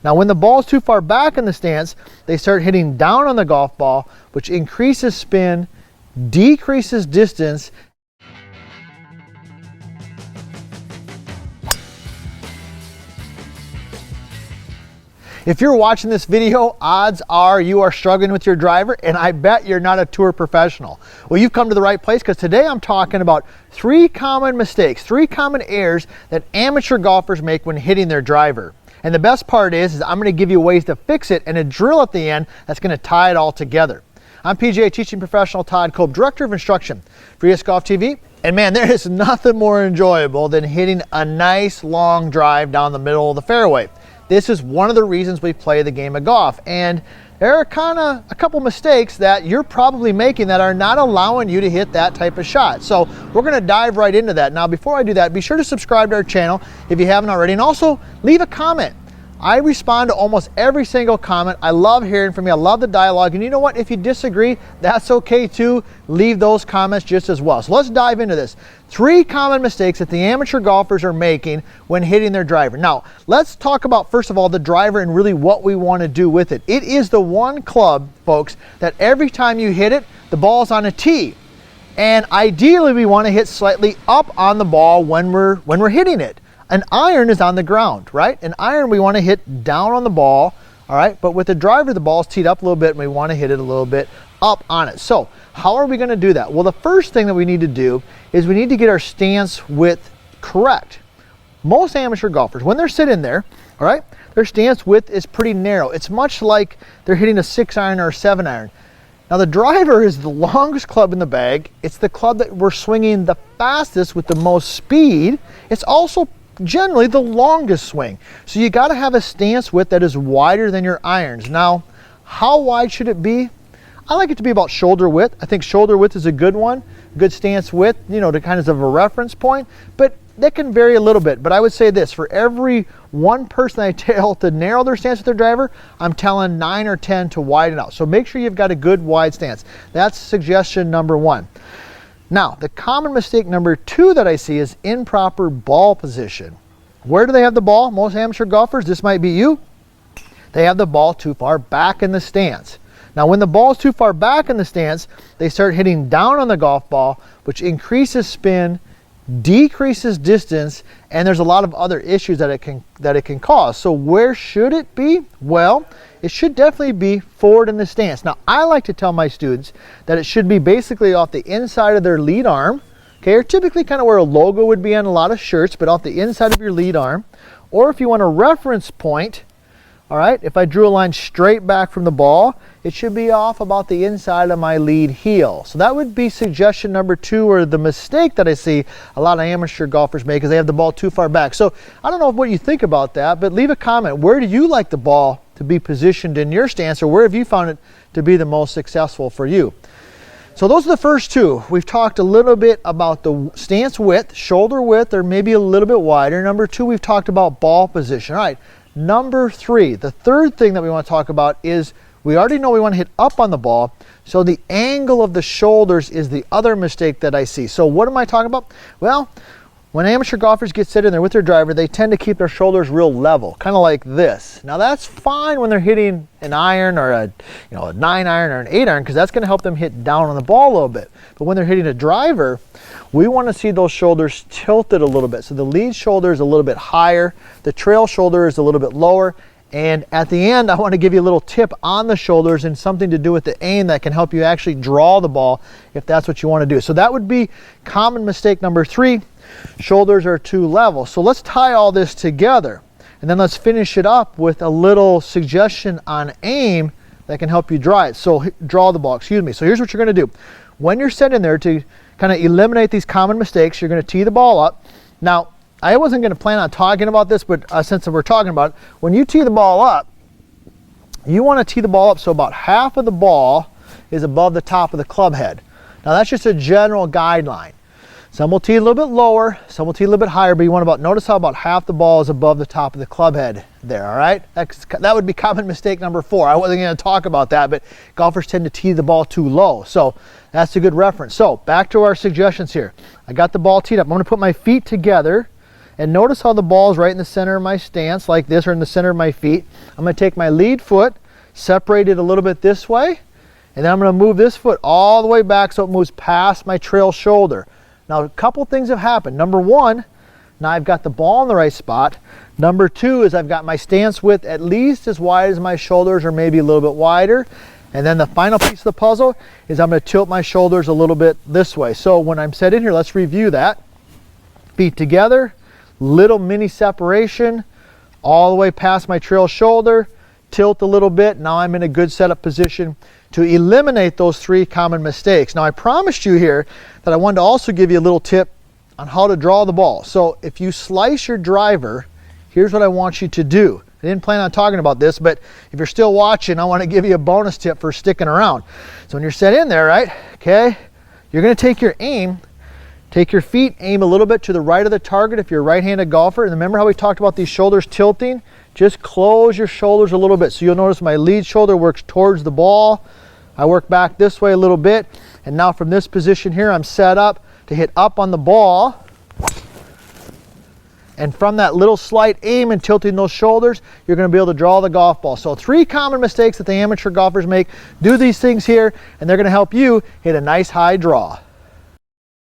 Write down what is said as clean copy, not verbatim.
Now when the ball is too far back in the stance, they start hitting down on the golf ball, which increases spin, decreases distance. If you're watching this video, odds are you are struggling with your driver, and I bet you're not a tour professional. Well, you've come to the right place, because today I'm talking about 3 common mistakes, 3 common errors that amateur golfers make when hitting their driver. And the best part is I'm going to give you ways to fix it and a drill at the end that's going to tie it all together. I'm PGA teaching professional Todd Kolb, Director of Instruction for ES Golf TV. And man, there is nothing more enjoyable than hitting a nice long drive down the middle of the fairway. This is one of the reasons we play the game of golf, and there are kind of a couple mistakes that you're probably making that are not allowing you to hit that type of shot. So we're going to dive right into that. Now, before I do that, be sure to subscribe to our channel if you haven't already, and also leave a comment. I respond to almost every single comment. I love hearing from you. I love the dialogue. And you know what? If you disagree, that's okay too. Leave those comments just as well. So let's dive into this. 3 common mistakes that the amateur golfers are making when hitting their driver. Now, let's talk about, first of all, the driver and really what we want to do with it. It is the one club, folks, that every time you hit it, the ball's on a tee. And ideally, we want to hit slightly up on the ball when we're hitting it. An iron is on the ground, right? An iron we want to hit down on the ball, all right? But with the driver, the ball's teed up a little bit, and we want to hit it a little bit up on it. So how are we going to do that? Well, the first thing that we need to do is we need to get our stance width correct. Most amateur golfers, when they're sitting there, all right, their stance width is pretty narrow. It's much like they're hitting a 6-iron or a 7-iron. Now the driver is the longest club in the bag. It's the club that we're swinging the fastest with the most speed. It's also generally the longest swing. So you got to have a stance width that is wider than your irons. Now, how wide should it be? I like it to be about shoulder width. I think shoulder width is a good one, good stance width, you know, to kind of a reference point, but that can vary a little bit. But I would say this, for every one person I tell to narrow their stance with their driver, I'm telling 9 or 10 to widen out. So make sure you've got a good wide stance. That's suggestion number 1. Now, the common mistake number 2 that I see is improper ball position. Where do they have the ball? Most amateur golfers, this might be you, they have the ball too far back in the stance. Now, when the ball is too far back in the stance, they start hitting down on the golf ball, which increases spin, decreases distance, and there's a lot of other issues that it can cause. So where should it be? Well, it should definitely be forward in the stance. Now, I like to tell my students that it should be basically off the inside of their lead arm, okay, or typically kind of where a logo would be on a lot of shirts, but off the inside of your lead arm. Or if you want a reference point, all right, if I drew a line straight back from the ball, it should be off about the inside of my lead heel. So that would be suggestion number 2, or the mistake that I see a lot of amateur golfers make, is they have the ball too far back. So I don't know what you think about that, but leave a comment. Where do you like the ball to be positioned in your stance, or where have you found it to be the most successful for you? So those are the first 2. We've talked a little bit about the stance width, shoulder width, or maybe a little bit wider. Number 2, we've talked about ball position. All right, number 3, the third thing that we want to talk about is we already know we want to hit up on the ball, so the angle of the shoulders is the other mistake that I see. So what am I talking about? Well, when amateur golfers get sitting there with their driver, they tend to keep their shoulders real level, kind of like this. Now that's fine when they're hitting an iron or a 9-iron or an 8-iron, because that's going to help them hit down on the ball a little bit. But when they're hitting a driver, we want to see those shoulders tilted a little bit. So the lead shoulder is a little bit higher, the trail shoulder is a little bit lower, and at the end, I want to give you a little tip on the shoulders and something to do with the aim that can help you actually draw the ball if that's what you want to do. So that would be common mistake number 3. Shoulders are too level. So let's tie all this together, and then let's finish it up with a little suggestion on aim that can help you draw the ball, excuse me. So here's what you're going to do. When you're sitting there, to kind of eliminate these common mistakes, you're going to tee the ball up. Now, I wasn't going to plan on talking about this, but since we're talking about it, when you tee the ball up, you want to tee the ball up so about half of the ball is above the top of the club head. Now that's just a general guideline. Some will tee a little bit lower, some will tee a little bit higher, but you want to notice how about half the ball is above the top of the club head there, all right? That would be common mistake number 4. I wasn't going to talk about that, but golfers tend to tee the ball too low. So that's a good reference. So back to our suggestions here. I got the ball teed up. I'm going to put my feet together And notice how the ball is right in the center of my stance like this, or in the center of my feet. I'm going to take my lead foot, separate it a little bit this way, and then I'm going to move this foot all the way back so it moves past my trail shoulder. Now a couple things have happened. Number one, now I've got the ball in the right spot. Number two is I've got my stance width at least as wide as my shoulders, or maybe a little bit wider. And then the final piece of the puzzle is I'm going to tilt my shoulders a little bit this way. So when I'm set in here, let's review that. Feet together, little mini separation, all the way past my trail shoulder, tilt a little bit. Now I'm in a good setup position to eliminate those 3 common mistakes. Now I promised you here that I wanted to also give you a little tip on how to draw the ball. So if you slice your driver, here's what I want you to do. I didn't plan on talking about this, but if you're still watching, I want to give you a bonus tip for sticking around. So when you're set in there, right, okay, you're going to take your aim, take your feet, aim a little bit to the right of the target if you're a right-handed golfer. And remember how we talked about these shoulders tilting? Just close your shoulders a little bit. So you'll notice my lead shoulder works towards the ball. I work back this way a little bit. And now from this position here, I'm set up to hit up on the ball. And from that little slight aim and tilting those shoulders, you're going to be able to draw the golf ball. So 3 common mistakes that the amateur golfers make. Do these things here, and they're going to help you hit a nice high draw.